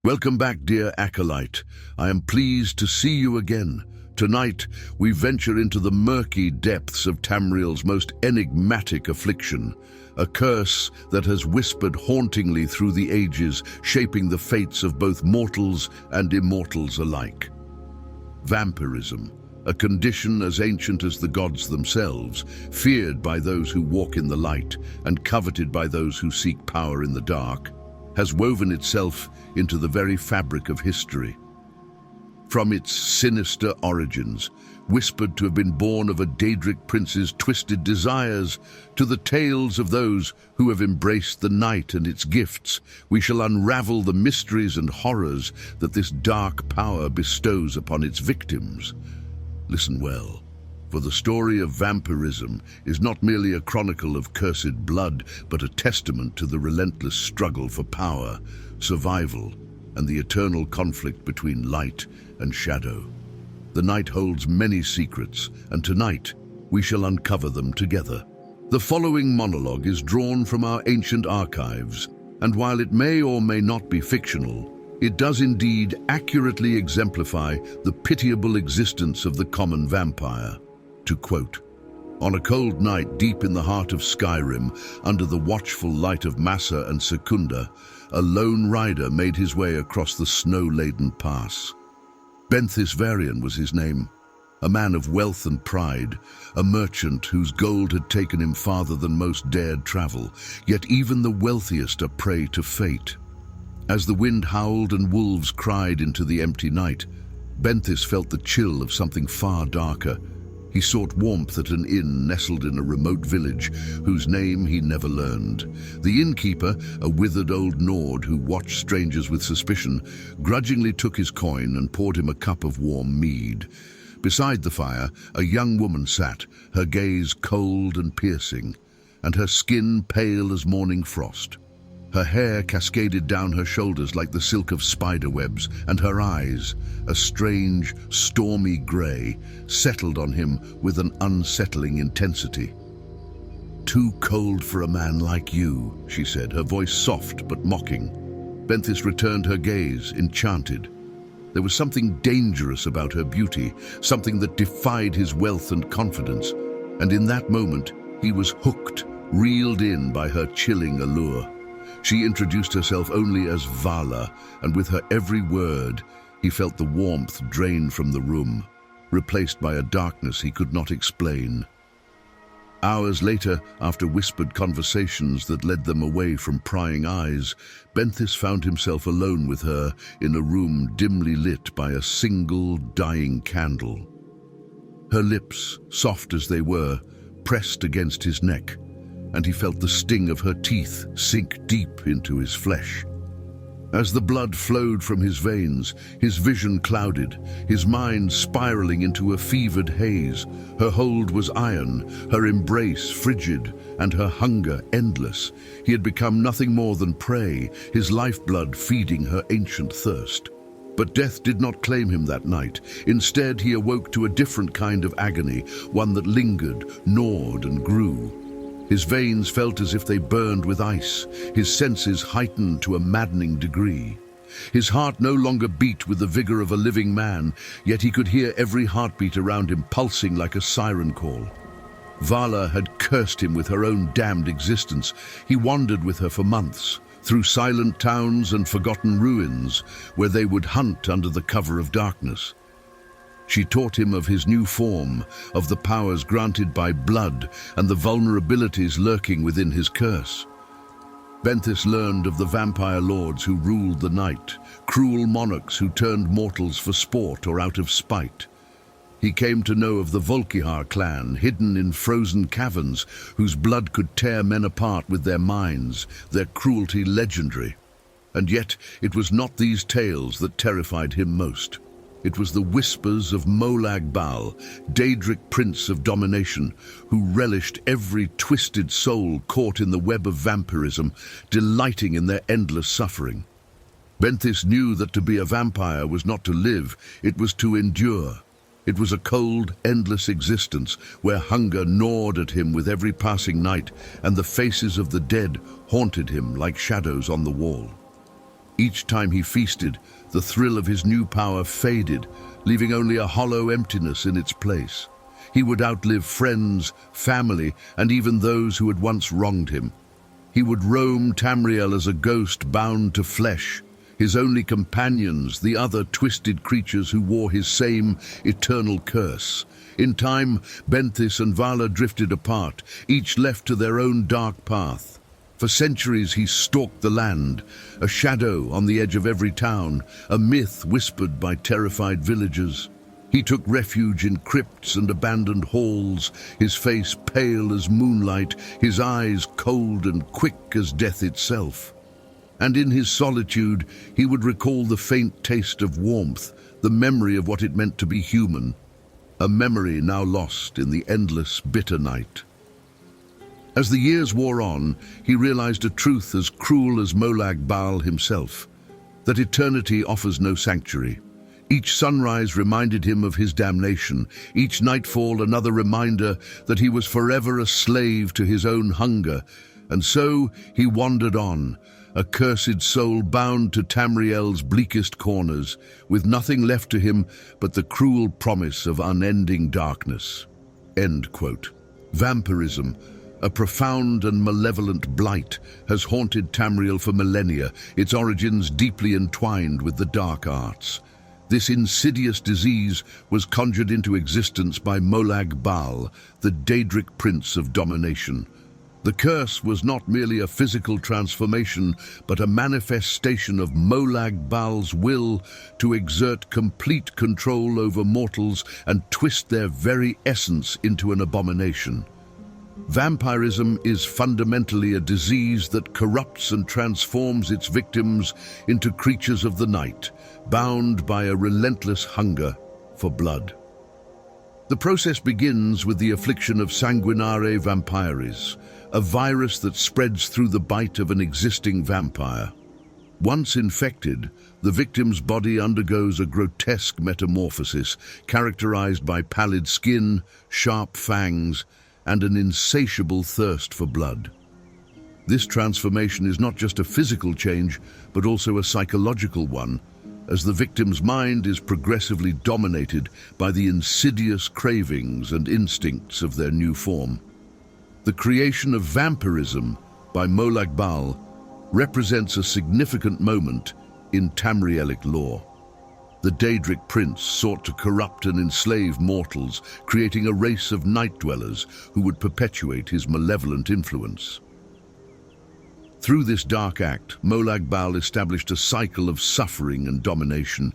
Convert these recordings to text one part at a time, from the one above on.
Welcome back, dear acolyte. I am pleased to see you again. Tonight, we venture into the murky depths of Tamriel's most enigmatic affliction, a curse that has whispered hauntingly through the ages, shaping the fates of both mortals and immortals alike. Vampirism, a condition as ancient as the gods themselves, feared by those who walk in the light and coveted by those who seek power in the dark, has woven itself into the very fabric of history. From its sinister origins, whispered to have been born of a Daedric prince's twisted desires, to the tales of those who have embraced the night and its gifts, we shall unravel the mysteries and horrors that this dark power bestows upon its victims. Listen well, for the story of vampirism is not merely a chronicle of cursed blood, but a testament to the relentless struggle for power, survival, and the eternal conflict between light and shadow. The night holds many secrets, and tonight we shall uncover them together. The following monologue is drawn from our ancient archives, and while it may or may not be fictional, it does indeed accurately exemplify the pitiable existence of the common vampire. To quote, "On a cold night deep in the heart of Skyrim, under the watchful light of Massa and Secunda, a lone rider made his way across the snow-laden pass. Benthis Varian was his name, a man of wealth and pride, a merchant whose gold had taken him farther than most dared travel, yet even the wealthiest are prey to fate. As the wind howled and wolves cried into the empty night, Benthis felt the chill of something far darker. He sought warmth at an inn nestled in a remote village, whose name he never learned. The innkeeper, a withered old Nord who watched strangers with suspicion, grudgingly took his coin and poured him a cup of warm mead. Beside the fire, a young woman sat, her gaze cold and piercing, and her skin pale as morning frost. Her hair cascaded down her shoulders like the silk of spider webs, and her eyes, a strange, stormy grey, settled on him with an unsettling intensity. "Too cold for a man like you," she said, her voice soft but mocking. Benthis returned her gaze, enchanted. There was something dangerous about her beauty, something that defied his wealth and confidence, and in that moment he was hooked, reeled in by her chilling allure. She introduced herself only as Vala, and with her every word, he felt the warmth drain from the room, replaced by a darkness he could not explain. Hours later, after whispered conversations that led them away from prying eyes, Benthis found himself alone with her in a room dimly lit by a single dying candle. Her lips, soft as they were, pressed against his neck, and he felt the sting of her teeth sink deep into his flesh. As the blood flowed from his veins, his vision clouded, his mind spiraling into a fevered haze. Her hold was iron, her embrace frigid, and her hunger endless. He had become nothing more than prey, his lifeblood feeding her ancient thirst. But death did not claim him that night. Instead, he awoke to a different kind of agony, one that lingered, gnawed, and grew. His veins felt as if they burned with ice, his senses heightened to a maddening degree. His heart no longer beat with the vigor of a living man, yet he could hear every heartbeat around him pulsing like a siren call. Vala had cursed him with her own damned existence. He wandered with her for months, through silent towns and forgotten ruins, where they would hunt under the cover of darkness. She taught him of his new form, of the powers granted by blood and the vulnerabilities lurking within his curse. Benthis learned of the vampire lords who ruled the night, cruel monarchs who turned mortals for sport or out of spite. He came to know of the Volkihar clan, hidden in frozen caverns, whose blood could tear men apart with their minds, their cruelty legendary. And yet, it was not these tales that terrified him most. It was the whispers of Molag Bal, Daedric prince of domination, who relished every twisted soul caught in the web of vampirism, delighting in their endless suffering. Benthis knew that to be a vampire was not to live, it was to endure. It was a cold, endless existence where hunger gnawed at him with every passing night, and the faces of the dead haunted him like shadows on the wall. Each time he feasted, the thrill of his new power faded, leaving only a hollow emptiness in its place. He would outlive friends, family, and even those who had once wronged him. He would roam Tamriel as a ghost bound to flesh, his only companions, the other twisted creatures who wore his same eternal curse. In time, Benthis and Vala drifted apart, each left to their own dark path. For centuries he stalked the land, a shadow on the edge of every town, a myth whispered by terrified villagers. He took refuge in crypts and abandoned halls, his face pale as moonlight, his eyes cold and quick as death itself. And in his solitude, he would recall the faint taste of warmth, the memory of what it meant to be human, a memory now lost in the endless, bitter night. As the years wore on, he realized a truth as cruel as Molag Bal himself, that eternity offers no sanctuary. Each sunrise reminded him of his damnation, each nightfall another reminder that he was forever a slave to his own hunger. And so he wandered on, a cursed soul bound to Tamriel's bleakest corners, with nothing left to him but the cruel promise of unending darkness. End quote. Vampirism, a profound and malevolent blight, has haunted Tamriel for millennia, its origins deeply entwined with the dark arts. This insidious disease was conjured into existence by Molag Bal, the Daedric prince of domination. The curse was not merely a physical transformation, but a manifestation of Molag Bal's will to exert complete control over mortals and twist their very essence into an abomination. Vampirism is fundamentally a disease that corrupts and transforms its victims into creatures of the night, bound by a relentless hunger for blood. The process begins with the affliction of sanguinare vampiris, a virus that spreads through the bite of an existing vampire. Once infected, the victim's body undergoes a grotesque metamorphosis characterized by pallid skin, sharp fangs, and an insatiable thirst for blood. This transformation is not just a physical change, but also a psychological one, as the victim's mind is progressively dominated by the insidious cravings and instincts of their new form. The creation of vampirism by Molag Bal represents a significant moment in Tamrielic lore. The Daedric prince sought to corrupt and enslave mortals, creating a race of night dwellers who would perpetuate his malevolent influence. Through this dark act, Molag Bal established a cycle of suffering and domination.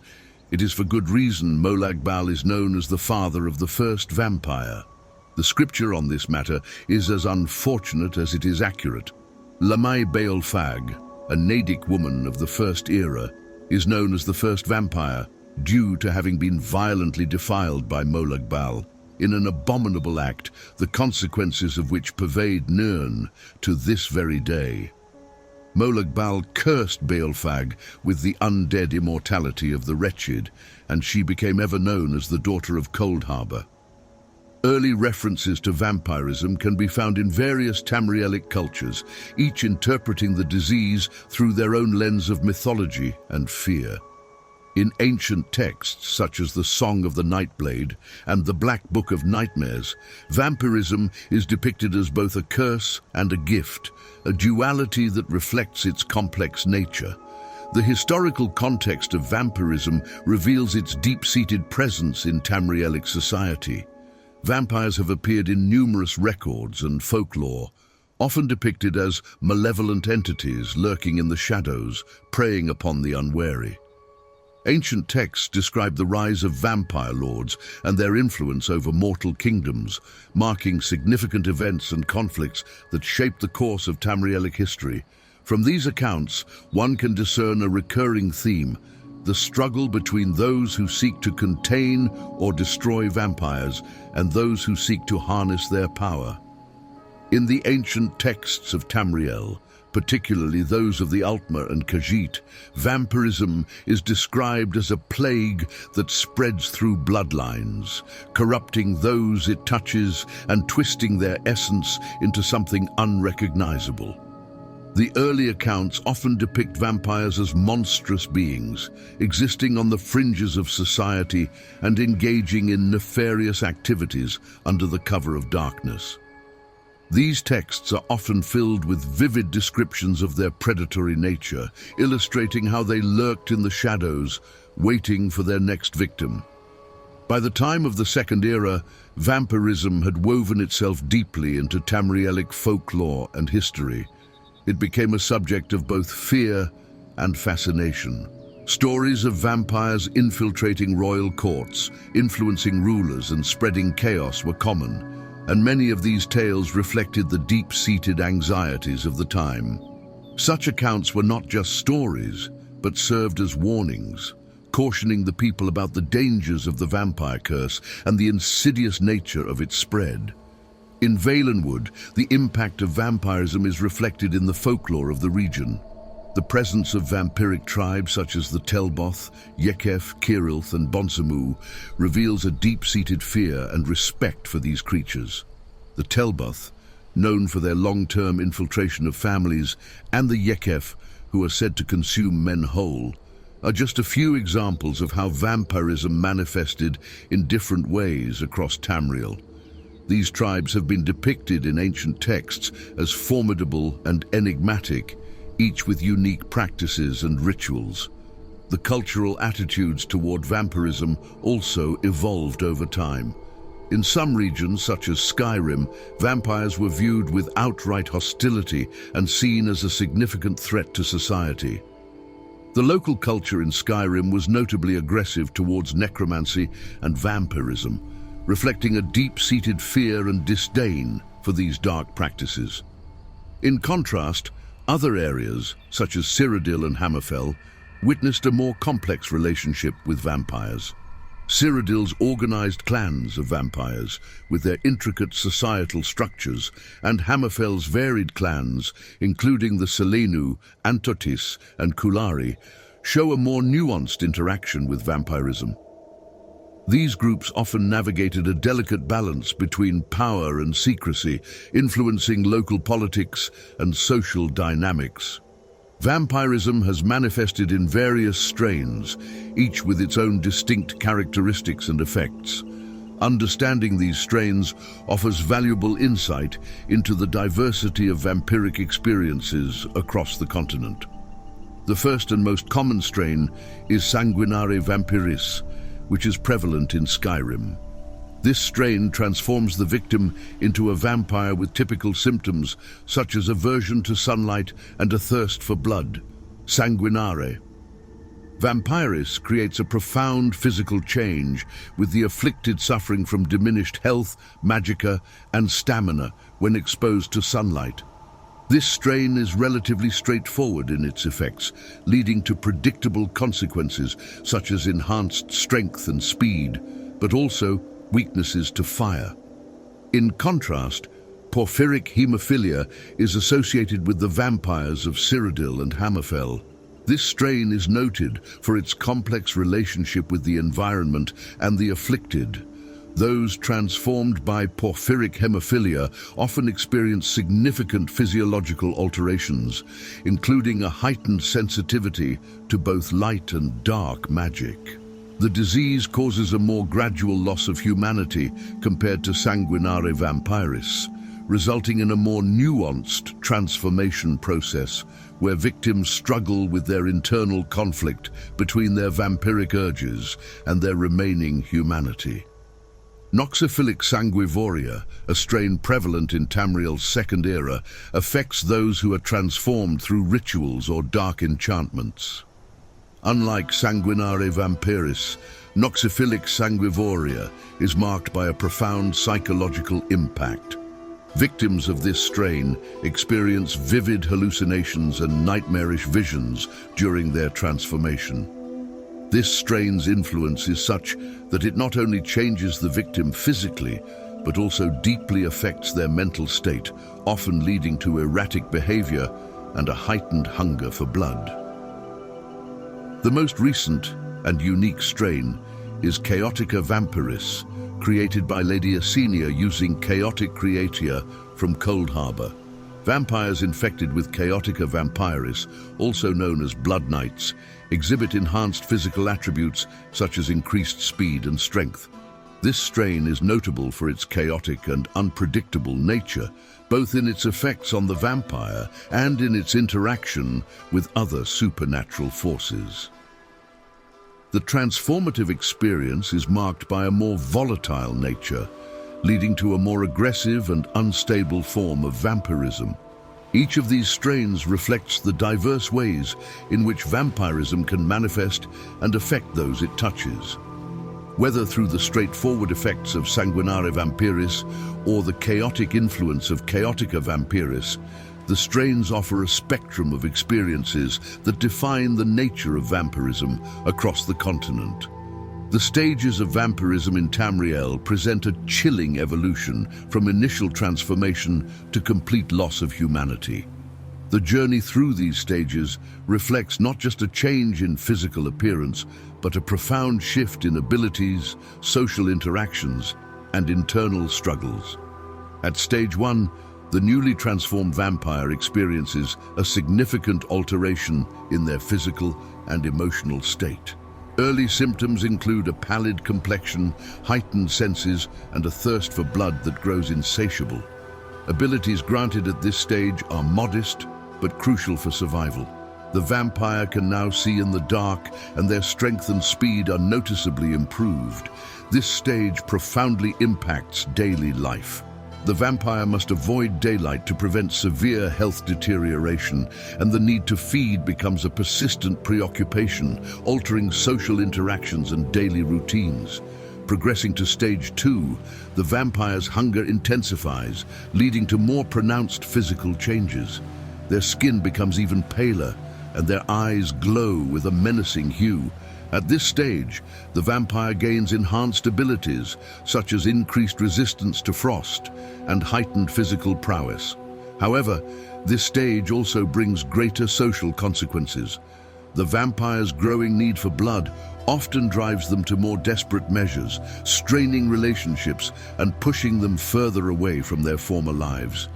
It is for good reason Molag Bal is known as the father of the first vampire. The scripture on this matter is as unfortunate as it is accurate. Lamai Baal Fag, a Nadic woman of the First Era, is known as the first vampire, due to having been violently defiled by Molag Bal in an abominable act, the consequences of which pervade Nirn to this very day. Molag Bal cursed Baelfag with the undead immortality of the wretched, and she became ever known as the daughter of Cold Harbour. Early references to vampirism can be found in various Tamrielic cultures, each interpreting the disease through their own lens of mythology and fear. In ancient texts such as the Song of the Nightblade and the Black Book of Nightmares, vampirism is depicted as both a curse and a gift, a duality that reflects its complex nature. The historical context of vampirism reveals its deep-seated presence in Tamrielic society. Vampires have appeared in numerous records and folklore, often depicted as malevolent entities lurking in the shadows, preying upon the unwary. Ancient texts describe the rise of vampire lords and their influence over mortal kingdoms, marking significant events and conflicts that shape the course of Tamrielic history. From these accounts, one can discern a recurring theme: the struggle between those who seek to contain or destroy vampires and those who seek to harness their power. In the ancient texts of Tamriel, particularly those of the Altmer and Khajiit, vampirism is described as a plague that spreads through bloodlines, corrupting those it touches and twisting their essence into something unrecognizable. The early accounts often depict vampires as monstrous beings, existing on the fringes of society and engaging in nefarious activities under the cover of darkness. These texts are often filled with vivid descriptions of their predatory nature, illustrating how they lurked in the shadows, waiting for their next victim. By the time of the Second Era, vampirism had woven itself deeply into Tamrielic folklore and history. It became a subject of both fear and fascination. Stories of vampires infiltrating royal courts, influencing rulers and spreading chaos were common, and many of these tales reflected the deep-seated anxieties of the time. Such accounts were not just stories, but served as warnings, cautioning the people about the dangers of the vampire curse and the insidious nature of its spread. In Valenwood, the impact of vampirism is reflected in the folklore of the region. The presence of vampiric tribes such as the Telboth, Yekef, Kirilth and Bonsamu reveals a deep-seated fear and respect for these creatures. The Telboth, known for their long-term infiltration of families, and the Yekef, who are said to consume men whole, are just a few examples of how vampirism manifested in different ways across Tamriel. These tribes have been depicted in ancient texts as formidable and enigmatic, each with unique practices and rituals. The cultural attitudes toward vampirism also evolved over time. In some regions, such as Skyrim, vampires were viewed with outright hostility and seen as a significant threat to society. The local culture in Skyrim was notably aggressive towards necromancy and vampirism, reflecting a deep-seated fear and disdain for these dark practices. In contrast, other areas, such as Cyrodiil and Hammerfell, witnessed a more complex relationship with vampires. Cyrodiil's organized clans of vampires, with their intricate societal structures, and Hammerfell's varied clans, including the Selenu, Antotis, and Kulari, show a more nuanced interaction with vampirism. These groups often navigated a delicate balance between power and secrecy, influencing local politics and social dynamics. Vampirism has manifested in various strains, each with its own distinct characteristics and effects. Understanding these strains offers valuable insight into the diversity of vampiric experiences across the continent. The first and most common strain is Sanguinare vampiris, which is prevalent in Skyrim. This strain transforms the victim into a vampire with typical symptoms such as aversion to sunlight and a thirst for blood. Sanguinare vampiris creates a profound physical change, with the afflicted suffering from diminished health, magicka, and stamina when exposed to sunlight. This strain is relatively straightforward in its effects, leading to predictable consequences such as enhanced strength and speed, but also weaknesses to fire. In contrast, porphyric hemophilia is associated with the vampires of Cyrodiil and Hammerfell. This strain is noted for its complex relationship with the environment and the afflicted. Those transformed by porphyric hemophilia often experience significant physiological alterations, including a heightened sensitivity to both light and dark magic. The disease causes a more gradual loss of humanity compared to Sanguinare vampiris, resulting in a more nuanced transformation process where victims struggle with their internal conflict between their vampiric urges and their remaining humanity. Noxophilic sanguivoria, a strain prevalent in Tamriel's Second Era, affects those who are transformed through rituals or dark enchantments. Unlike Sanguinare vampiris, Noxophilic sanguivoria is marked by a profound psychological impact. Victims of this strain experience vivid hallucinations and nightmarish visions during their transformation. This strain's influence is such that it not only changes the victim physically, but also deeply affects their mental state, often leading to erratic behavior and a heightened hunger for blood. The most recent and unique strain is Chaotica vampiris, created by Lady Asenia using chaotic creatia from Cold Harbor. Vampires infected with Chaotica vampiris, also known as blood knights, exhibit enhanced physical attributes such as increased speed and strength. This strain is notable for its chaotic and unpredictable nature, both in its effects on the vampire and in its interaction with other supernatural forces. The transformative experience is marked by a more volatile nature, leading to a more aggressive and unstable form of vampirism. Each of these strains reflects the diverse ways in which vampirism can manifest and affect those it touches. Whether through the straightforward effects of sanguinare vampiris or the chaotic influence of Chaotica vampiris, the strains offer a spectrum of experiences that define the nature of vampirism across the continent. The stages of vampirism in Tamriel present a chilling evolution from initial transformation to complete loss of humanity. The journey through these stages reflects not just a change in physical appearance, but a profound shift in abilities, social interactions, and internal struggles. At stage 1, the newly transformed vampire experiences a significant alteration in their physical and emotional state. Early symptoms include a pallid complexion, heightened senses, and a thirst for blood that grows insatiable. Abilities granted at this stage are modest, but crucial for survival. The vampire can now see in the dark, and their strength and speed are noticeably improved. This stage profoundly impacts daily life. The vampire must avoid daylight to prevent severe health deterioration, and the need to feed becomes a persistent preoccupation, altering social interactions and daily routines. Progressing to stage 2, the vampire's hunger intensifies, leading to more pronounced physical changes. Their skin becomes even paler, and their eyes glow with a menacing hue. At this stage, the vampire gains enhanced abilities, such as increased resistance to frost and heightened physical prowess. However, this stage also brings greater social consequences. The vampire's growing need for blood often drives them to more desperate measures, straining relationships and pushing them further away from their former lives.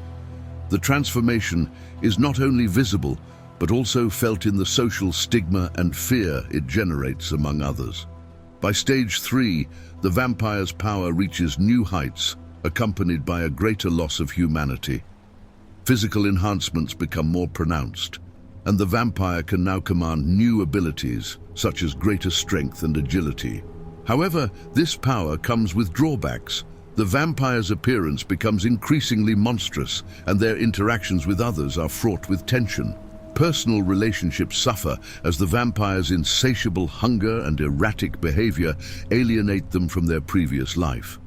The transformation is not only visible, but also felt in the social stigma and fear it generates among others. By stage 3, the vampire's power reaches new heights, accompanied by a greater loss of humanity. Physical enhancements become more pronounced, and the vampire can now command new abilities, such as greater strength and agility. However, this power comes with drawbacks. The vampire's appearance becomes increasingly monstrous, and their interactions with others are fraught with tension. Personal relationships suffer as the vampire's insatiable hunger and erratic behavior alienate them from their previous life.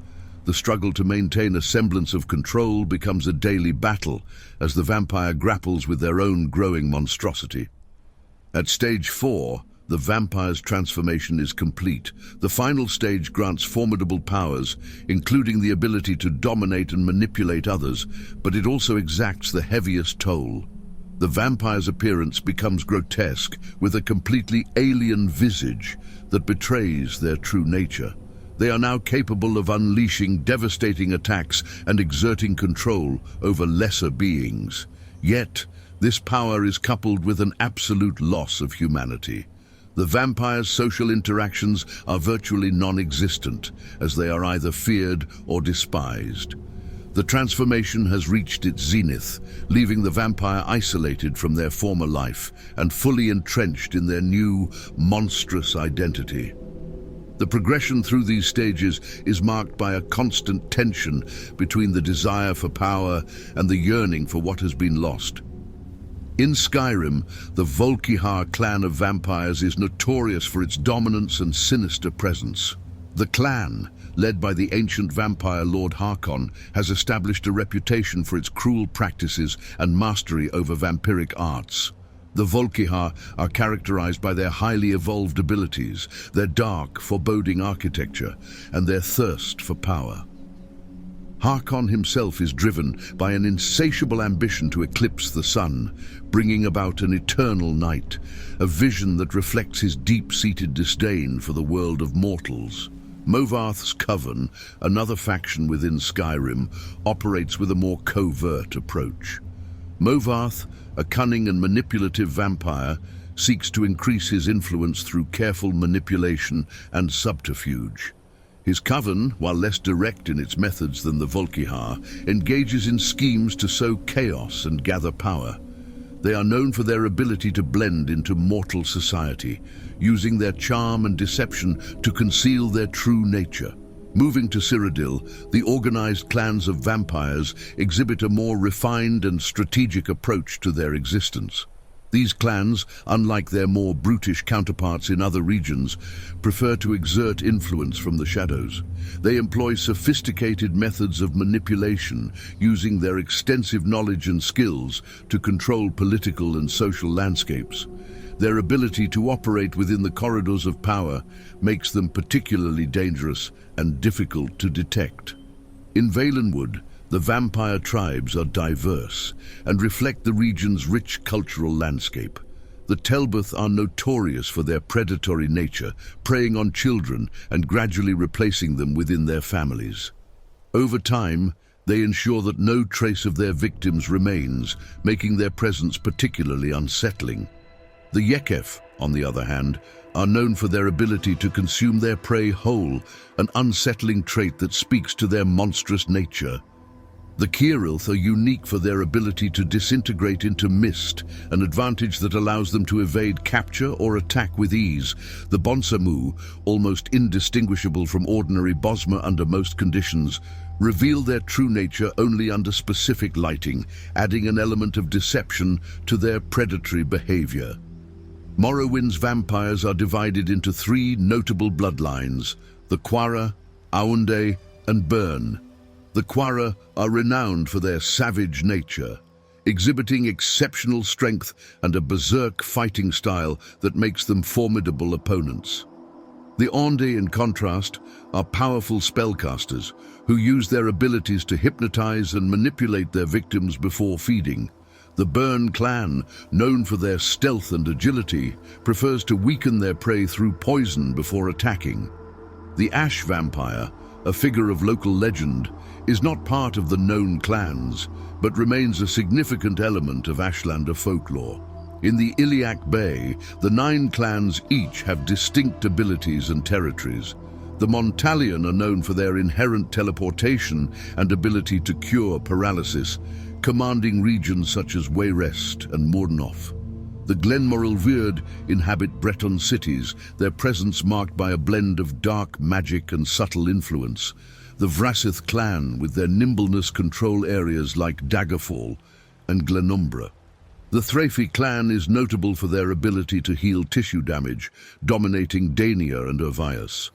The struggle to maintain a semblance of control becomes a daily battle as the vampire grapples with their own growing monstrosity. At stage 4, the vampire's transformation is complete. The final stage grants formidable powers, including the ability to dominate and manipulate others, but it also exacts the heaviest toll. The vampire's appearance becomes grotesque, with a completely alien visage that betrays their true nature. They are now capable of unleashing devastating attacks and exerting control over lesser beings. Yet, this power is coupled with an absolute loss of humanity. The vampire's social interactions are virtually non-existent, as they are either feared or despised. The transformation has reached its zenith, leaving the vampire isolated from their former life and fully entrenched in their new, monstrous identity. The progression through these stages is marked by a constant tension between the desire for power and the yearning for what has been lost. In Skyrim, the Volkihar clan of vampires is notorious for its dominance and sinister presence. The clan, led by the ancient vampire Lord Harkon, has established a reputation for its cruel practices and mastery over vampiric arts. The Volkihar are characterized by their highly evolved abilities, their dark, foreboding architecture, and their thirst for power. Harkon himself is driven by an insatiable ambition to eclipse the sun, bringing about an eternal night, a vision that reflects his deep-seated disdain for the world of mortals. Movarth's Coven, another faction within Skyrim, operates with a more covert approach. Movarth, a cunning and manipulative vampire, seeks to increase his influence through careful manipulation and subterfuge. His coven, while less direct in its methods than the Volkihar, engages in schemes to sow chaos and gather power. They are known for their ability to blend into mortal society, using their charm and deception to conceal their true nature. Moving to Cyrodiil, the organized clans of vampires exhibit a more refined and strategic approach to their existence. These clans, unlike their more brutish counterparts in other regions, prefer to exert influence from the shadows. They employ sophisticated methods of manipulation, using their extensive knowledge and skills to control political and social landscapes. Their ability to operate within the corridors of power makes them particularly dangerous and difficult to detect. In Valenwood, the vampire tribes are diverse and reflect the region's rich cultural landscape. The Telbeth are notorious for their predatory nature, preying on children and gradually replacing them within their families. Over time, they ensure that no trace of their victims remains, making their presence particularly unsettling. The Yekef, on the other hand, are known for their ability to consume their prey whole, an unsettling trait that speaks to their monstrous nature. The Kirilth are unique for their ability to disintegrate into mist, an advantage that allows them to evade capture or attack with ease. The Bonsamu, almost indistinguishable from ordinary Bosma under most conditions, reveal their true nature only under specific lighting, adding an element of deception to their predatory behavior. Morrowind's vampires are divided into three notable bloodlines: the Quara, Aunde, and Burn. The Quara are renowned for their savage nature, exhibiting exceptional strength and a berserk fighting style that makes them formidable opponents. The Aunde, in contrast, are powerful spellcasters who use their abilities to hypnotize and manipulate their victims before feeding. The Burn clan, known for their stealth and agility, prefers to weaken their prey through poison before attacking. The Ash vampire, a figure of local legend, is not part of the known clans, but remains a significant element of Ashlander folklore. In the Iliac Bay, the 9 clans each have distinct abilities and territories. The Montalion are known for their inherent teleportation and ability to cure paralysis, commanding regions such as Wayrest and Mornoff. The Glenmoral Weird inhabit Breton cities, their presence marked by a blend of dark magic and subtle influence. The Vrassith clan, with their nimbleness, control areas like Daggerfall and Glenumbra. The Thrafi clan is notable for their ability to heal tissue damage, dominating Dania and Urvius.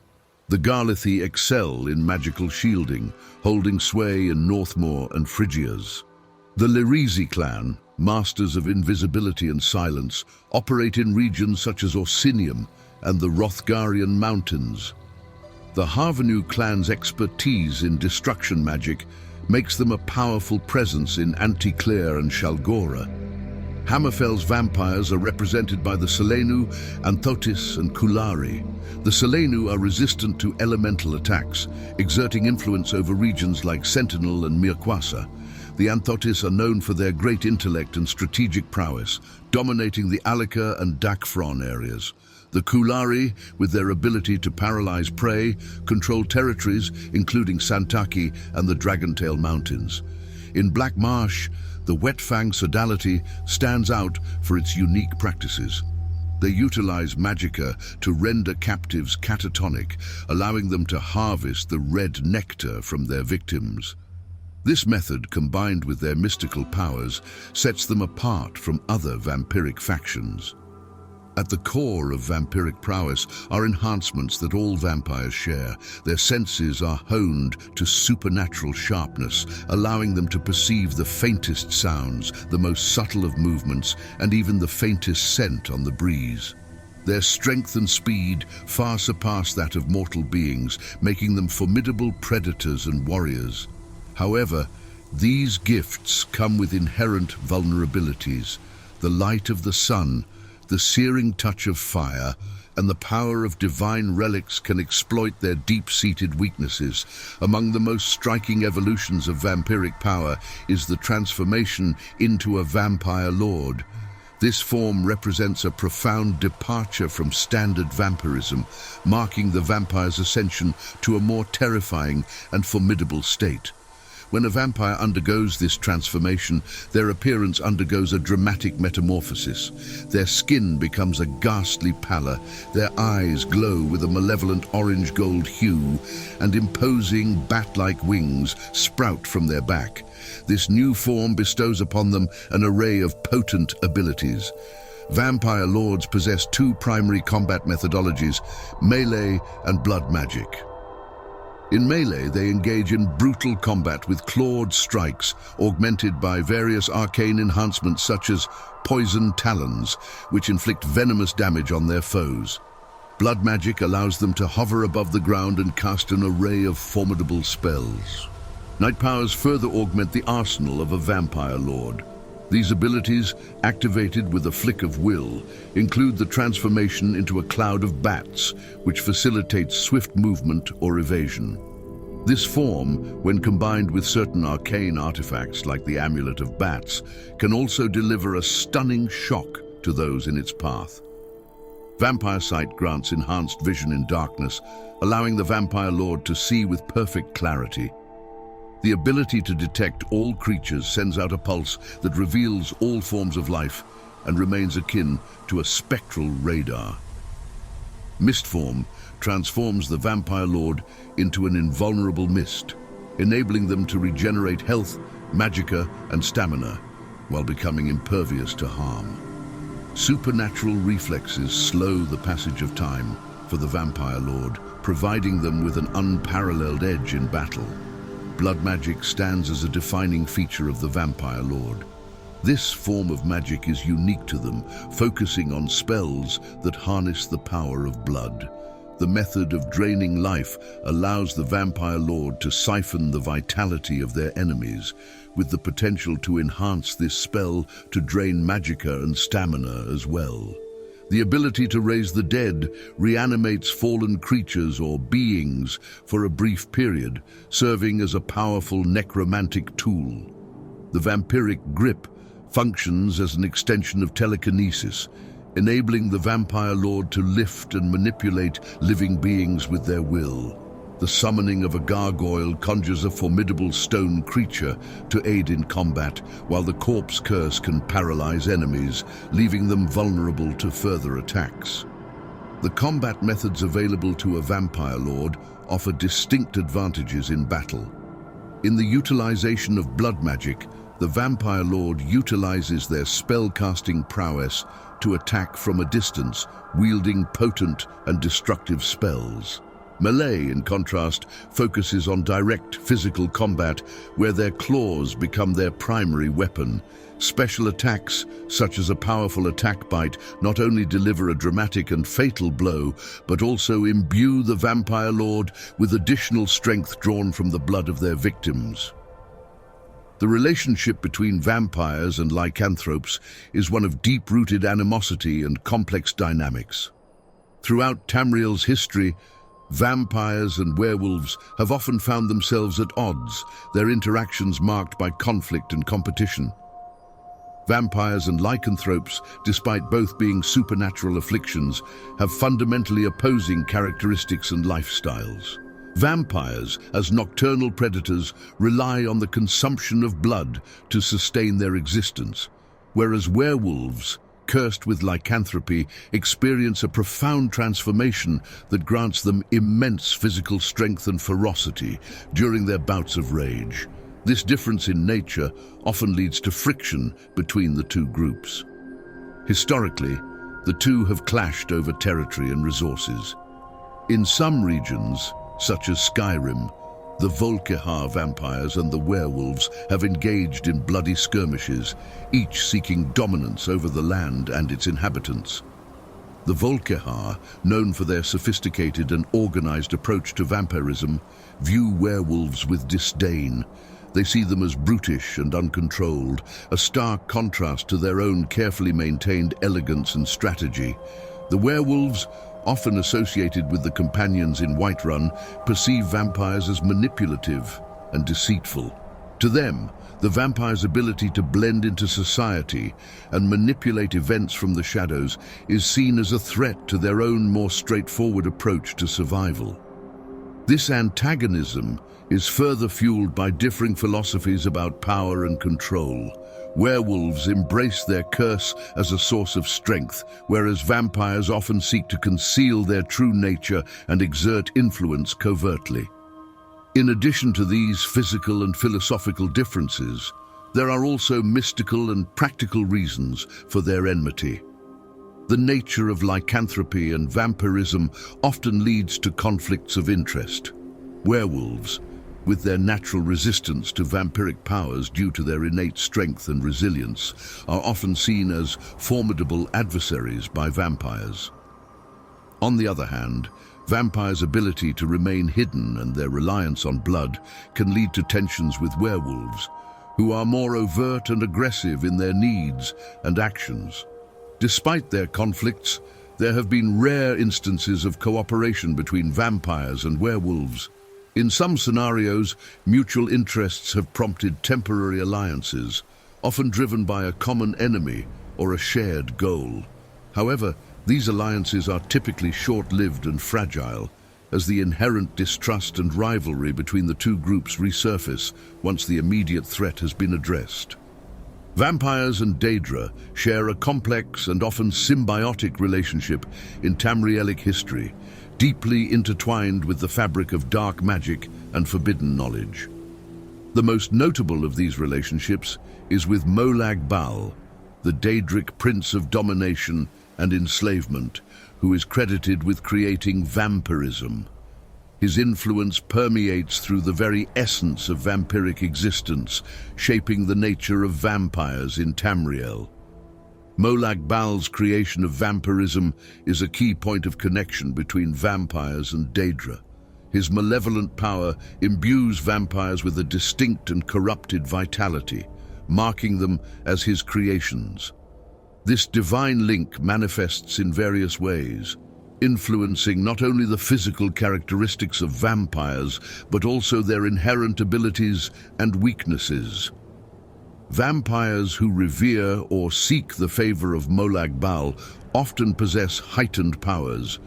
The Garlithi excel in magical shielding, holding sway in Northmoor and Phrygias. The Lirizi clan, masters of invisibility and silence, operate in regions such as Orsinium and the Rothgarian Mountains. The Harvenu clan's expertise in destruction magic makes them a powerful presence in Anticlair and Shalgora. Hammerfell's vampires are represented by the Selenu, Anthotis, and Kulari. The Selenu are resistant to elemental attacks, exerting influence over regions like Sentinel and Mirkwasa. The Anthotis are known for their great intellect and strategic prowess, dominating the Alika and Dakfron areas. The Kulari, with their ability to paralyze prey, control territories, including Santaki and the Dragontail Mountains. In Black Marsh, the Wetfang sodality stands out for its unique practices. They utilize magicka to render captives catatonic, allowing them to harvest the red nectar from their victims. This method, combined with their mystical powers, sets them apart from other vampiric factions. At the core of vampiric prowess are enhancements that all vampires share. Their senses are honed to supernatural sharpness, allowing them to perceive the faintest sounds, the most subtle of movements, and even the faintest scent on the breeze. Their strength and speed far surpass that of mortal beings, making them formidable predators and warriors. However, these gifts come with inherent vulnerabilities. The light of the sun, the searing touch of fire, and the power of divine relics can exploit their deep-seated weaknesses. Among the most striking evolutions of vampiric power is the transformation into a vampire lord. This form represents a profound departure from standard vampirism, marking the vampire's ascension to a more terrifying and formidable state. When a vampire undergoes this transformation, their appearance undergoes a dramatic metamorphosis. Their skin becomes a ghastly pallor, their eyes glow with a malevolent orange-gold hue, and imposing bat-like wings sprout from their back. This new form bestows upon them an array of potent abilities. Vampire lords possess two primary combat methodologies, melee and blood magic. In melee, they engage in brutal combat with clawed strikes, augmented by various arcane enhancements such as poison talons, which inflict venomous damage on their foes. Blood magic allows them to hover above the ground and cast an array of formidable spells. Night powers further augment the arsenal of a vampire lord. These abilities, activated with a flick of will, include the transformation into a cloud of bats, which facilitates swift movement or evasion. This form, when combined with certain arcane artifacts like the Amulet of Bats, can also deliver a stunning shock to those in its path. Vampire Sight grants enhanced vision in darkness, allowing the vampire lord to see with perfect clarity. The ability to detect all creatures sends out a pulse that reveals all forms of life and remains akin to a spectral radar. Mist form transforms the vampire lord into an invulnerable mist, enabling them to regenerate health, magicka, and stamina, while becoming impervious to harm. Supernatural reflexes slow the passage of time for the vampire lord, providing them with an unparalleled edge in battle. Blood magic stands as a defining feature of the vampire lord. This form of magic is unique to them, focusing on spells that harness the power of blood. The method of draining life allows the vampire lord to siphon the vitality of their enemies, with the potential to enhance this spell to drain magicka and stamina as well. The ability to raise the dead reanimates fallen creatures or beings for a brief period, serving as a powerful necromantic tool. The vampiric grip functions as an extension of telekinesis, enabling the vampire lord to lift and manipulate living beings with their will. The summoning of a gargoyle conjures a formidable stone creature to aid in combat, while the corpse curse can paralyze enemies, leaving them vulnerable to further attacks. The combat methods available to a vampire lord offer distinct advantages in battle. In the utilization of blood magic, the vampire lord utilizes their spell-casting prowess to attack from a distance, wielding potent and destructive spells. Melee, in contrast, focuses on direct physical combat, where their claws become their primary weapon. Special attacks, such as a powerful attack bite, not only deliver a dramatic and fatal blow, but also imbue the vampire lord with additional strength drawn from the blood of their victims. The relationship between vampires and lycanthropes is one of deep-rooted animosity and complex dynamics. Throughout Tamriel's history, vampires and werewolves have often found themselves at odds, their interactions marked by conflict and competition. Vampires and lycanthropes, despite both being supernatural afflictions, have fundamentally opposing characteristics and lifestyles. Vampires, as nocturnal predators, rely on the consumption of blood to sustain their existence, whereas werewolves, cursed with lycanthropy, experience a profound transformation that grants them immense physical strength and ferocity during their bouts of rage. This difference in nature often leads to friction between the two groups. Historically, the two have clashed over territory and resources. In some regions, such as Skyrim, the Volkihar vampires and the werewolves have engaged in bloody skirmishes, each seeking dominance over the land and its inhabitants. The Volkihar, known for their sophisticated and organized approach to vampirism, view werewolves with disdain. They see them as brutish and uncontrolled, a stark contrast to their own carefully maintained elegance and strategy. The werewolves, often associated with the companions in Whiterun, perceive vampires as manipulative and deceitful. To them, the vampire's ability to blend into society and manipulate events from the shadows is seen as a threat to their own more straightforward approach to survival. This antagonism is further fueled by differing philosophies about power and control. Werewolves embrace their curse as a source of strength, whereas vampires often seek to conceal their true nature and exert influence covertly. In addition to these physical and philosophical differences, there are also mystical and practical reasons for their enmity. The nature of lycanthropy and vampirism often leads to conflicts of interest. Werewolves, with their natural resistance to vampiric powers due to their innate strength and resilience, are often seen as formidable adversaries by vampires. On the other hand, vampires' ability to remain hidden and their reliance on blood can lead to tensions with werewolves, who are more overt and aggressive in their needs and actions. Despite their conflicts, there have been rare instances of cooperation between vampires and werewolves. In some scenarios, mutual interests have prompted temporary alliances, often driven by a common enemy or a shared goal. However, these alliances are typically short-lived and fragile, as the inherent distrust and rivalry between the two groups resurface once the immediate threat has been addressed. Vampires and Daedra share a complex and often symbiotic relationship in Tamrielic history, deeply intertwined with the fabric of dark magic and forbidden knowledge. The most notable of these relationships is with Molag Bal, the Daedric prince of domination and enslavement, who is credited with creating vampirism. His influence permeates through the very essence of vampiric existence, shaping the nature of vampires in Tamriel. Molag Bal's creation of vampirism is a key point of connection between vampires and Daedra. His malevolent power imbues vampires with a distinct and corrupted vitality, marking them as his creations. This divine link manifests in various ways, influencing not only the physical characteristics of vampires, but also their inherent abilities and weaknesses. Vampires who revere or seek the favor of Molag Bal often possess heightened powers,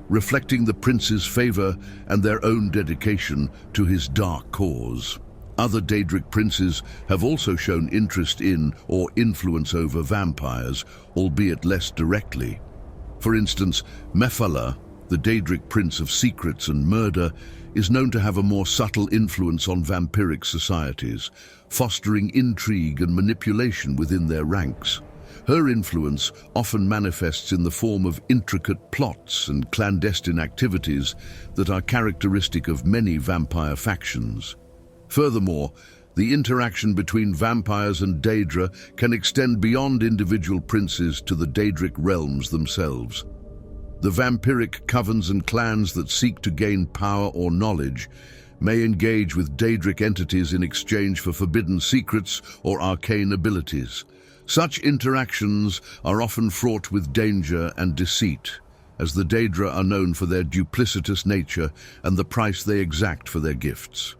reflecting the prince's favor and their own dedication to his dark cause. Other Daedric princes have also shown interest in or influence over vampires, albeit less directly. For instance, Mephala, the Daedric prince of secrets and murder, is known to have a more subtle influence on vampiric societies, fostering intrigue and manipulation within their ranks. Her influence often manifests in the form of intricate plots and clandestine activities that are characteristic of many vampire factions. Furthermore, the interaction between vampires and Daedra can extend beyond individual princes to the Daedric realms themselves. The vampiric covens and clans that seek to gain power or knowledge may engage with Daedric entities in exchange for forbidden secrets or arcane abilities. Such interactions are often fraught with danger and deceit, as the Daedra are known for their duplicitous nature and the price they exact for their gifts.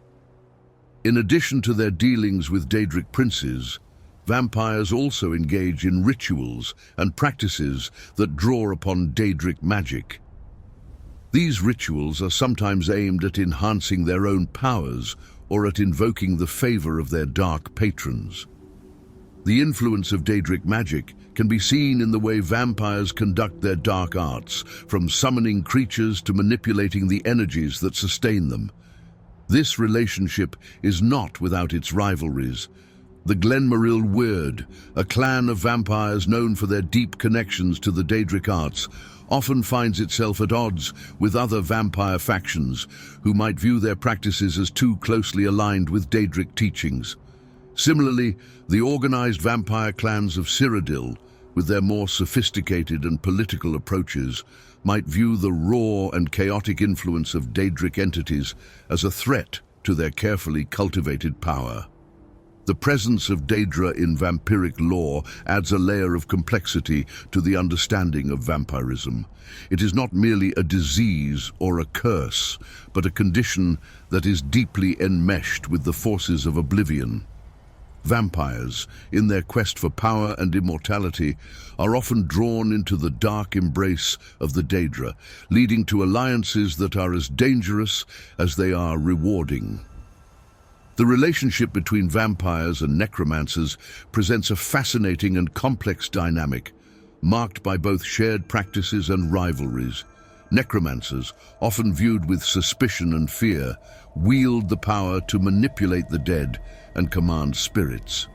In addition to their dealings with Daedric princes, vampires also engage in rituals and practices that draw upon Daedric magic. These rituals are sometimes aimed at enhancing their own powers or at invoking the favor of their dark patrons. The influence of Daedric magic can be seen in the way vampires conduct their dark arts, from summoning creatures to manipulating the energies that sustain them. This relationship is not without its rivalries. The Glenmaril Weird, a clan of vampires known for their deep connections to the Daedric arts, often finds itself at odds with other vampire factions who might view their practices as too closely aligned with Daedric teachings. Similarly, the organized vampire clans of Cyrodiil, with their more sophisticated and political approaches, might view the raw and chaotic influence of Daedric entities as a threat to their carefully cultivated power. The presence of Daedra in vampiric lore adds a layer of complexity to the understanding of vampirism. It is not merely a disease or a curse, but a condition that is deeply enmeshed with the forces of oblivion. Vampires, in their quest for power and immortality, are often drawn into the dark embrace of the Daedra, leading to alliances that are as dangerous as they are rewarding. The relationship between vampires and necromancers presents a fascinating and complex dynamic, marked by both shared practices and rivalries. Necromancers, often viewed with suspicion and fear, wield the power to manipulate the dead and command spirits.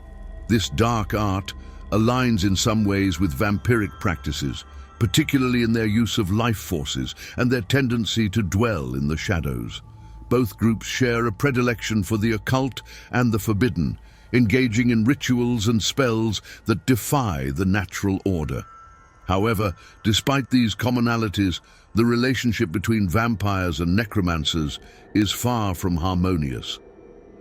This dark art aligns in some ways with vampiric practices, particularly in their use of life forces and their tendency to dwell in the shadows. Both groups share a predilection for the occult and the forbidden, engaging in rituals and spells that defy the natural order. However, despite these commonalities, the relationship between vampires and necromancers is far from harmonious.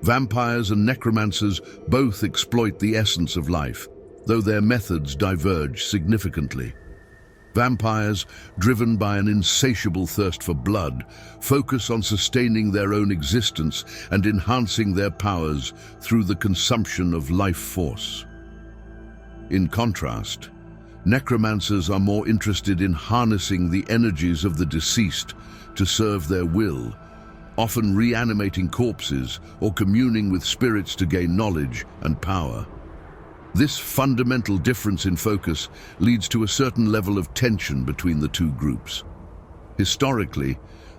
Vampires and necromancers both exploit the essence of life, though their methods diverge significantly. Vampires, driven by an insatiable thirst for blood, focus on sustaining their own existence and enhancing their powers through the consumption of life force. In contrast, necromancers are more interested in harnessing the energies of the deceased to serve their will, often reanimating corpses or communing with spirits to gain knowledge and power. This fundamental difference in focus leads to a certain level of tension between the two groups. Historically,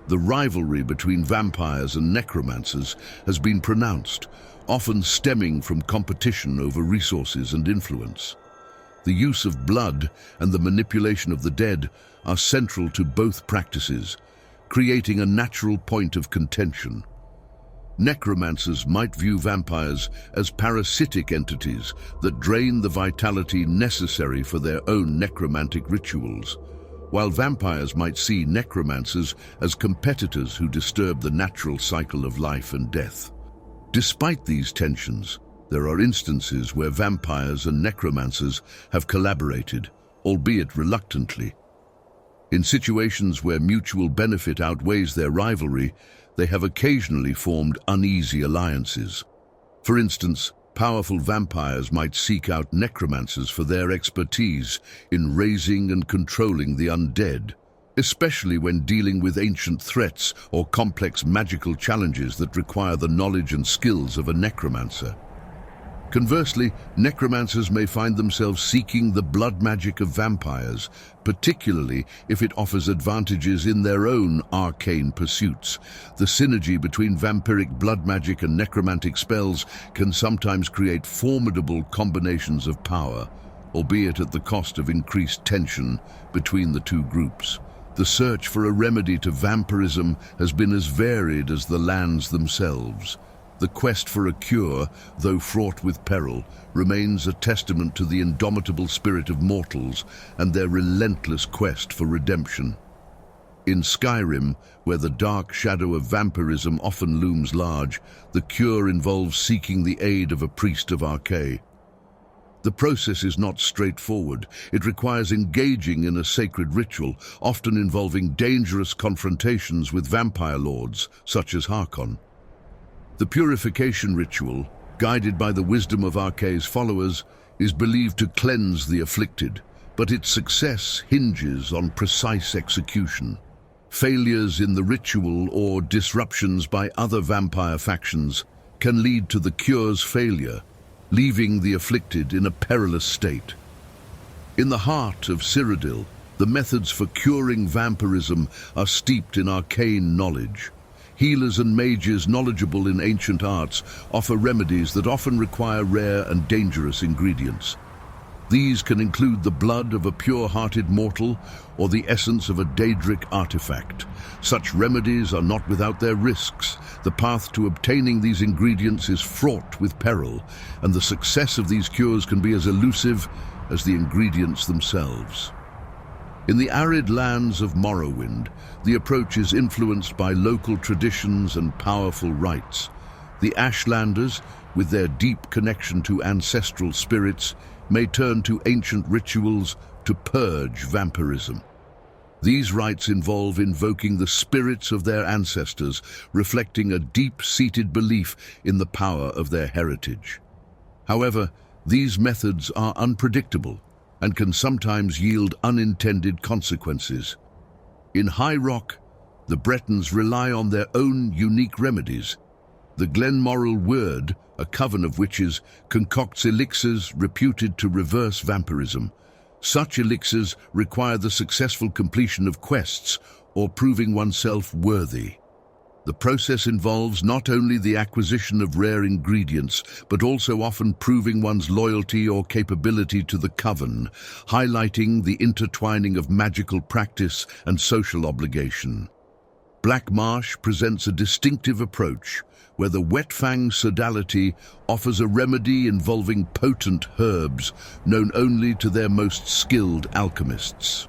the rivalry between vampires and necromancers has been pronounced, often stemming from competition over resources and influence. The use of blood and the manipulation of the dead are central to both practices, creating a natural point of contention. Necromancers might view vampires as parasitic entities that drain the vitality necessary for their own necromantic rituals, while vampires might see necromancers as competitors who disturb the natural cycle of life and death. Despite these tensions, there are instances where vampires and necromancers have collaborated, albeit reluctantly. In situations where mutual benefit outweighs their rivalry, they have occasionally formed uneasy alliances. For instance, powerful vampires might seek out necromancers for their expertise in raising and controlling the undead, especially when dealing with ancient threats or complex magical challenges that require the knowledge and skills of a necromancer. Conversely, necromancers may find themselves seeking the blood magic of vampires, particularly if it offers advantages in their own arcane pursuits. The synergy between vampiric blood magic and necromantic spells can sometimes create formidable combinations of power, albeit at the cost of increased tension between the two groups. The search for a remedy to vampirism has been as varied as the lands themselves. The quest for a cure, though fraught with peril, remains a testament to the indomitable spirit of mortals and their relentless quest for redemption. In Skyrim, where the dark shadow of vampirism often looms large, the cure involves seeking the aid of a priest of Archay. The process is not straightforward. It requires engaging in a sacred ritual, often involving dangerous confrontations with vampire lords, such as Harkon. The purification ritual, guided by the wisdom of Archay's followers, is believed to cleanse the afflicted, but its success hinges on precise execution. Failures in the ritual or disruptions by other vampire factions can lead to the cure's failure, leaving the afflicted in a perilous state. In the heart of Cyrodiil, the methods for curing vampirism are steeped in arcane knowledge. Healers and mages knowledgeable in ancient arts offer remedies that often require rare and dangerous ingredients. These can include the blood of a pure-hearted mortal or the essence of a daedric artifact. Such remedies are not without their risks. The path to obtaining these ingredients is fraught with peril, and the success of these cures can be as elusive as the ingredients themselves. In the arid lands of Morrowind, the approach is influenced by local traditions and powerful rites. The Ashlanders, with their deep connection to ancestral spirits, may turn to ancient rituals to purge vampirism. These rites involve invoking the spirits of their ancestors, reflecting a deep-seated belief in the power of their heritage. However, these methods are unpredictable and can sometimes yield unintended consequences. In High Rock, the Bretons rely on their own unique remedies. The Glenmoral Weird, a coven of witches, concocts elixirs reputed to reverse vampirism. Such elixirs require the successful completion of quests or proving oneself worthy. The process involves not only the acquisition of rare ingredients, but also often proving one's loyalty or capability to the coven, highlighting the intertwining of magical practice and social obligation. Black Marsh presents a distinctive approach, where the Wetfang sodality offers a remedy involving potent herbs known only to their most skilled alchemists.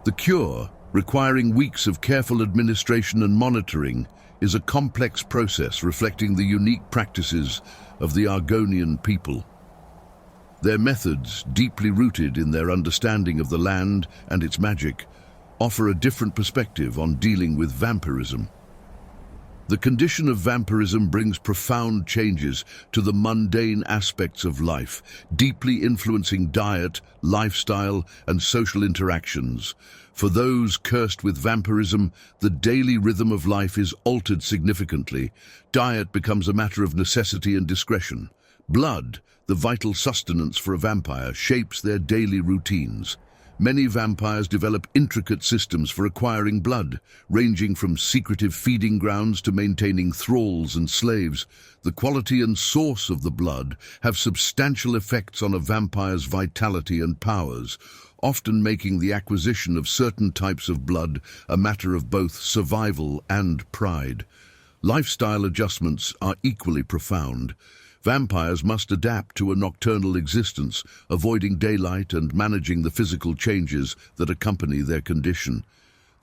The cure, requiring weeks of careful administration and monitoring, is a complex process reflecting the unique practices of the Argonian people. Their methods, deeply rooted in their understanding of the land and its magic, offer a different perspective on dealing with vampirism. The condition of vampirism brings profound changes to the mundane aspects of life, deeply influencing diet, lifestyle, and social interactions. For those cursed with vampirism, the daily rhythm of life is altered significantly. Diet becomes a matter of necessity and discretion. Blood, the vital sustenance for a vampire, shapes their daily routines. Many vampires develop intricate systems for acquiring blood, ranging from secretive feeding grounds to maintaining thralls and slaves. The quality and source of the blood have substantial effects on a vampire's vitality and powers, often making the acquisition of certain types of blood a matter of both survival and pride. Lifestyle adjustments are equally profound. Vampires must adapt to a nocturnal existence, avoiding daylight and managing the physical changes that accompany their condition.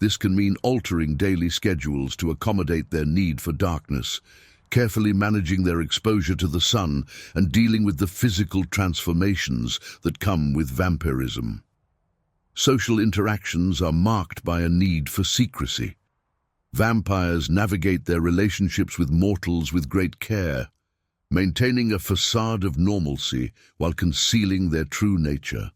This can mean altering daily schedules to accommodate their need for darkness, carefully managing their exposure to the sun, and dealing with the physical transformations that come with vampirism. Social interactions are marked by a need for secrecy. Vampires navigate their relationships with mortals with great care, maintaining a facade of normalcy while concealing their true nature.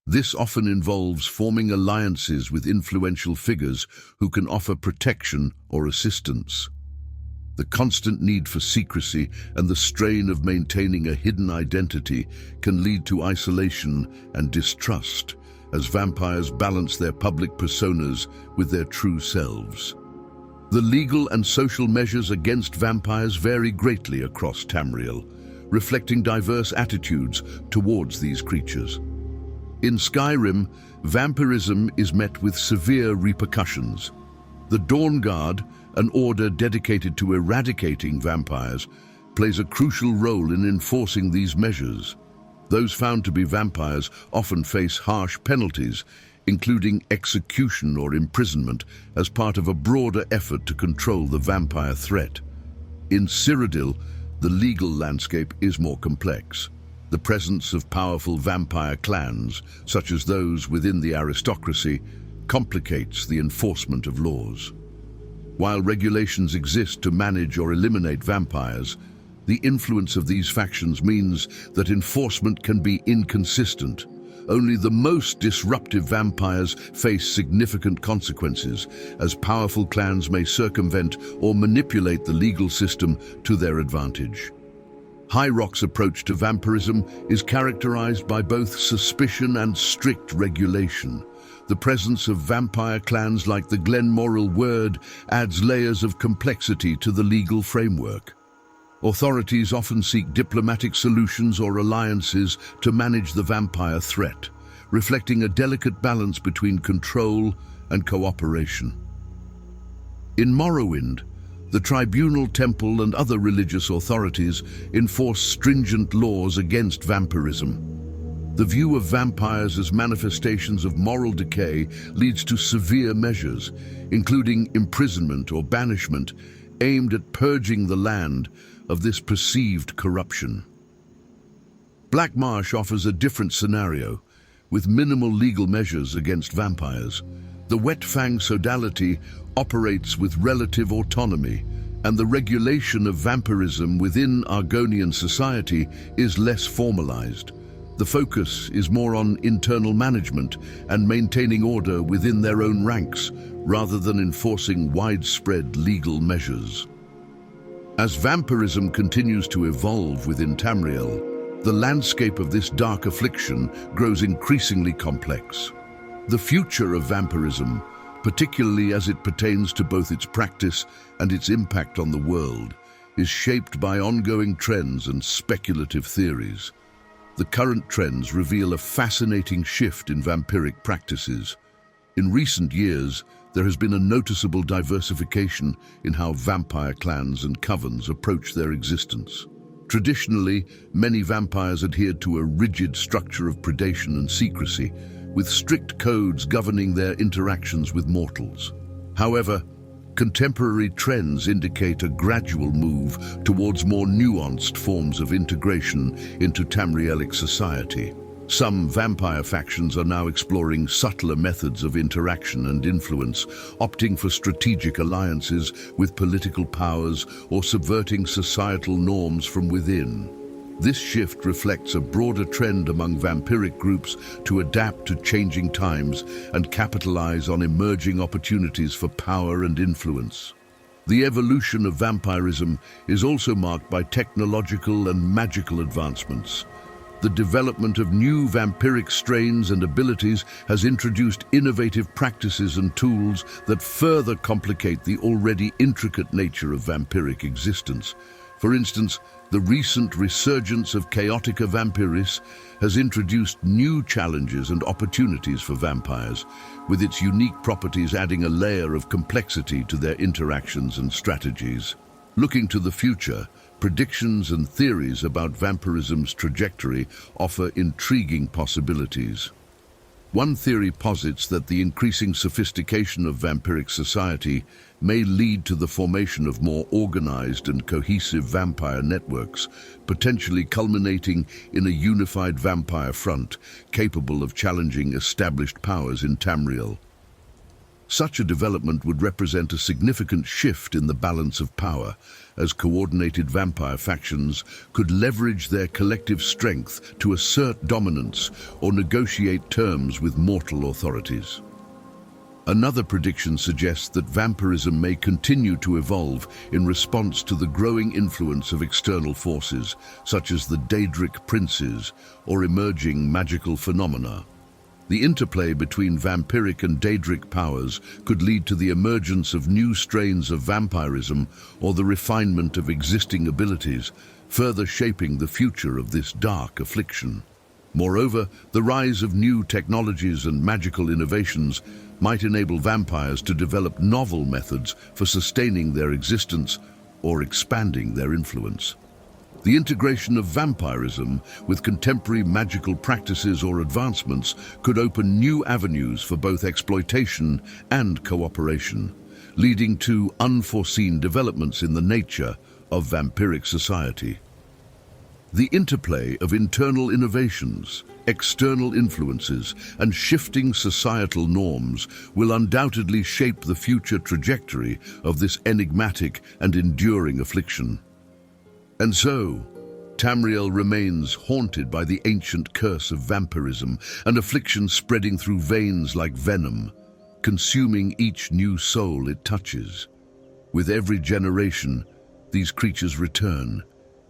This often involves forming alliances with influential figures who can offer protection or assistance. The constant need for secrecy and the strain of maintaining a hidden identity can lead to isolation and distrust, as vampires balance their public personas with their true selves. The legal and social measures against vampires vary greatly across Tamriel, reflecting diverse attitudes towards these creatures. In Skyrim, vampirism is met with severe repercussions. The Dawn Guard, an order dedicated to eradicating vampires, plays a crucial role in enforcing these measures. Those found to be vampires often face harsh penalties, including execution or imprisonment, as part of a broader effort to control the vampire threat. In Cyrodiil, the legal landscape is more complex. The presence of powerful vampire clans, such as those within the aristocracy, complicates the enforcement of laws. While regulations exist to manage or eliminate vampires, the influence of these factions means that enforcement can be inconsistent. Only the most disruptive vampires face significant consequences, as powerful clans may circumvent or manipulate the legal system to their advantage. High Rock's approach to vampirism is characterized by both suspicion and strict regulation. The presence of vampire clans like the Glenmoral Weird adds layers of complexity to the legal framework. Authorities often seek diplomatic solutions or alliances to manage the vampire threat, reflecting a delicate balance between control and cooperation. In Morrowind, the Tribunal Temple and other religious authorities enforce stringent laws against vampirism. The view of vampires as manifestations of moral decay leads to severe measures, including imprisonment or banishment, aimed at purging the land of this perceived corruption. Black Marsh offers a different scenario, with minimal legal measures against vampires. The Wet Fang sodality operates with relative autonomy, and the regulation of vampirism within Argonian society is less formalized. The focus is more on internal management and maintaining order within their own ranks, rather than enforcing widespread legal measures. As vampirism continues to evolve within Tamriel, the landscape of this dark affliction grows increasingly complex. The future of vampirism, particularly as it pertains to both its practice and its impact on the world, is shaped by ongoing trends and speculative theories. The current trends reveal a fascinating shift in vampiric practices. In recent years, there has been a noticeable diversification in how vampire clans and covens approach their existence. Traditionally, many vampires adhered to a rigid structure of predation and secrecy, with strict codes governing their interactions with mortals. However, contemporary trends indicate a gradual move towards more nuanced forms of integration into Tamrielic society. Some vampire factions are now exploring subtler methods of interaction and influence, opting for strategic alliances with political powers or subverting societal norms from within. This shift reflects a broader trend among vampiric groups to adapt to changing times and capitalize on emerging opportunities for power and influence. The evolution of vampirism is also marked by technological and magical advancements. The development of new vampiric strains and abilities has introduced innovative practices and tools that further complicate the already intricate nature of vampiric existence. For instance, the recent resurgence of Chaotica Vampiris has introduced new challenges and opportunities for vampires, with its unique properties adding a layer of complexity to their interactions and strategies. Looking to the future, predictions and theories about vampirism's trajectory offer intriguing possibilities. One theory posits that the increasing sophistication of vampiric society may lead to the formation of more organized and cohesive vampire networks, potentially culminating in a unified vampire front capable of challenging established powers in Tamriel. Such a development would represent a significant shift in the balance of power, as coordinated vampire factions could leverage their collective strength to assert dominance or negotiate terms with mortal authorities. Another prediction suggests that vampirism may continue to evolve in response to the growing influence of external forces, such as the Daedric princes or emerging magical phenomena. The interplay between vampiric and Daedric powers could lead to the emergence of new strains of vampirism or the refinement of existing abilities, further shaping the future of this dark affliction. Moreover, the rise of new technologies and magical innovations might enable vampires to develop novel methods for sustaining their existence or expanding their influence. The integration of vampirism with contemporary magical practices or advancements could open new avenues for both exploitation and cooperation, leading to unforeseen developments in the nature of vampiric society. The interplay of internal innovations, external influences, and shifting societal norms will undoubtedly shape the future trajectory of this enigmatic and enduring affliction. And so, Tamriel remains haunted by the ancient curse of vampirism, an affliction spreading through veins like venom, consuming each new soul it touches. With every generation, these creatures return,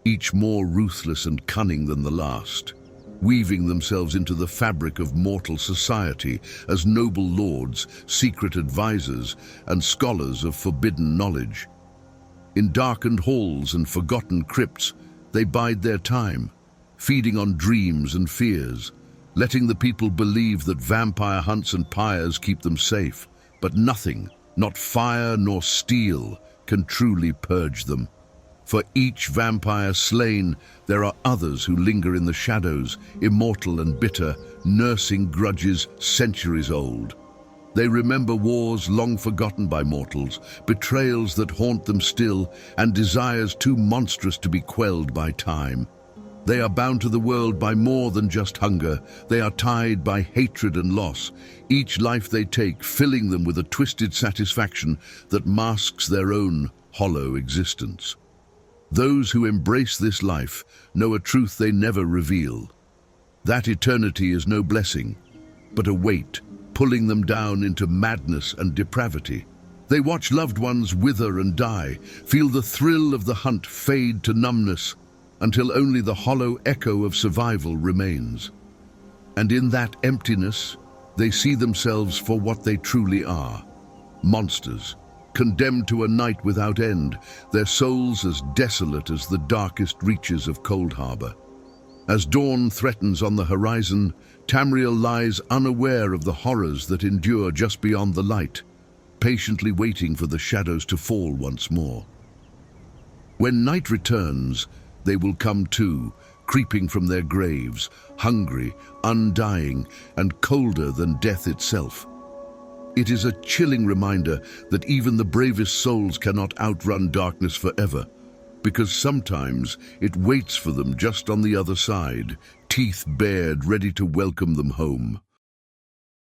each more ruthless and cunning than the last, weaving themselves into the fabric of mortal society as noble lords, secret advisors, and scholars of forbidden knowledge. In darkened halls and forgotten crypts, they bide their time, feeding on dreams and fears, letting the people believe that vampire hunts and pyres keep them safe. But nothing, not fire nor steel, can truly purge them. For each vampire slain, there are others who linger in the shadows, immortal and bitter, nursing grudges centuries old. They remember wars long forgotten by mortals, betrayals that haunt them still, and desires too monstrous to be quelled by time. They are bound to the world by more than just hunger. They are tied by hatred and loss, each life they take filling them with a twisted satisfaction that masks their own hollow existence. Those who embrace this life know a truth they never reveal. That eternity is no blessing, but a weight, pulling them down into madness and depravity. They watch loved ones wither and die, feel the thrill of the hunt fade to numbness, until only the hollow echo of survival remains. And in that emptiness, they see themselves for what they truly are: monsters, condemned to a night without end, their souls as desolate as the darkest reaches of Cold Harbor. As dawn threatens on the horizon, Tamriel lies unaware of the horrors that endure just beyond the light, patiently waiting for the shadows to fall once more. When night returns, they will come too, creeping from their graves, hungry, undying, and colder than death itself. It is a chilling reminder that even the bravest souls cannot outrun darkness forever, because sometimes it waits for them just on the other side, teeth bared, ready to welcome them home.